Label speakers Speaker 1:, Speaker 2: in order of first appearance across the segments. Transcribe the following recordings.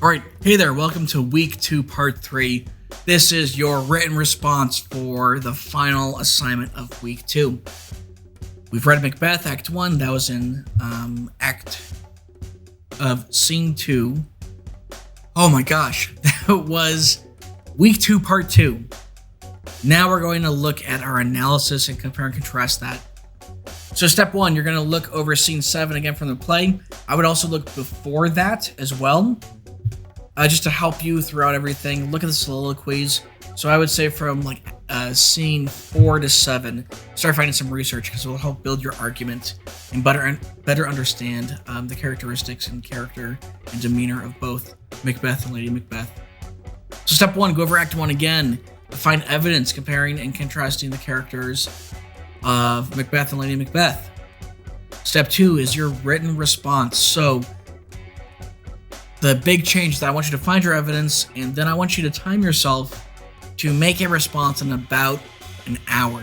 Speaker 1: Alright, hey there, welcome to week 2, part 3. This is your written response for the final assignment of week 2. We've read Macbeth, Act 1, that was in Scene 2. Oh my gosh, that was week 2, part 2. Now we're going to look at our analysis and compare and contrast that. So step 1, you're going to look over Scene 7 again from the play. I would also look before that as well. Just to help you throughout everything, look at the soliloquies. So I would say from scene 4 to 7, start finding some research because it will help build your argument and better understand the characteristics and character and demeanor of both Macbeth and Lady Macbeth. So step 1, go over Act 1 again. Find evidence comparing and contrasting the characters of Macbeth and Lady Macbeth. Step 2 is your written response. So the big change is that I want you to find your evidence, and then I want you to time yourself to make a response in about an hour.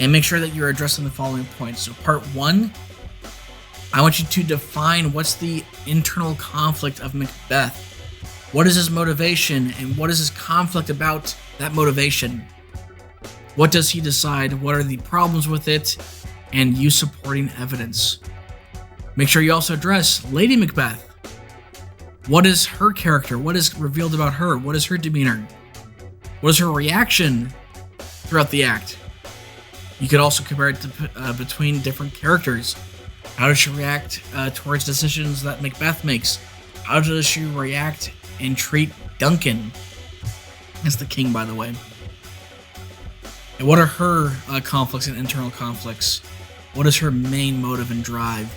Speaker 1: And make sure that you're addressing the following points. So part 1, I want you to define what's the internal conflict of Macbeth. What is his motivation, and what is his conflict about that motivation? What does he decide? What are the problems with it? And use supporting evidence. Make sure you also address Lady Macbeth. What is her character? What is revealed about her? What is her demeanor? What is her reaction throughout the act? You could also compare it to, between different characters. How does she react towards decisions that Macbeth makes? How does she react and treat Duncan? That's the king, by the way. And what are her conflicts and internal conflicts? What is her main motive and drive?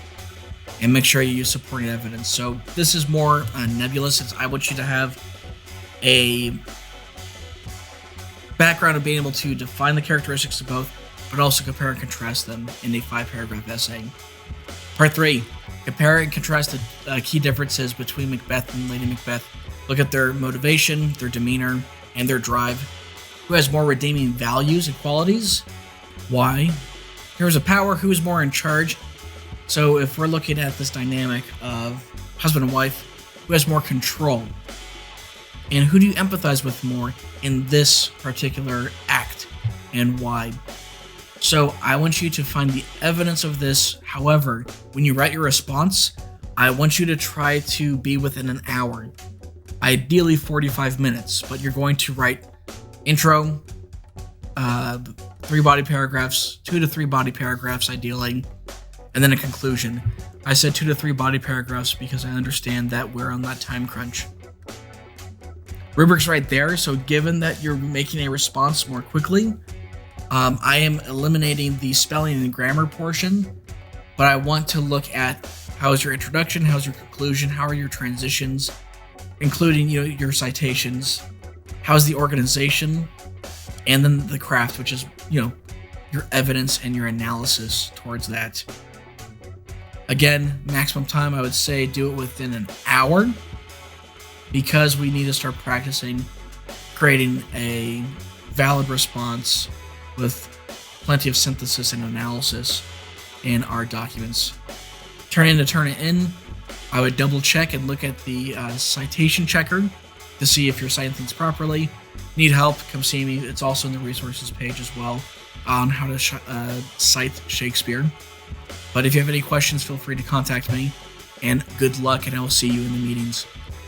Speaker 1: And make sure you use supporting evidence. So this is more nebulous. I want you to have a background of being able to define the characteristics of both, but also compare and contrast them in a 5-paragraph essay. Part 3, compare and contrast the key differences between Macbeth and Lady Macbeth. Look at their motivation, their demeanor, and their drive. Who has more redeeming values and qualities? Why? Here's a power. Who is more in charge? So if we're looking at this dynamic of husband and wife, who has more control? And who do you empathize with more in this particular act, and why? So I want you to find the evidence of this. However, when you write your response, I want you to try to be within an hour. Ideally 45 minutes, but you're going to write intro, 3 body paragraphs, 2 to 3 body paragraphs ideally, and then a conclusion. I said 2 to 3 body paragraphs because I understand that we're on that time crunch. Rubric's right there, so given that you're making a response more quickly, I am eliminating the spelling and grammar portion, but I want to look at how is your introduction, how's your conclusion, how are your transitions, including your citations, how's the organization, and then the craft, which is your evidence and your analysis towards that. Again, maximum time, I would say do it within an hour because we need to start practicing creating a valid response with plenty of synthesis and analysis in our documents. Turn it in. I would double check and look at the citation checker to see if you're citing things properly. Need help, come see me. It's also in the resources page as well on how to cite Shakespeare. But if you have any questions, feel free to contact me. And good luck, and I will see you in the meetings.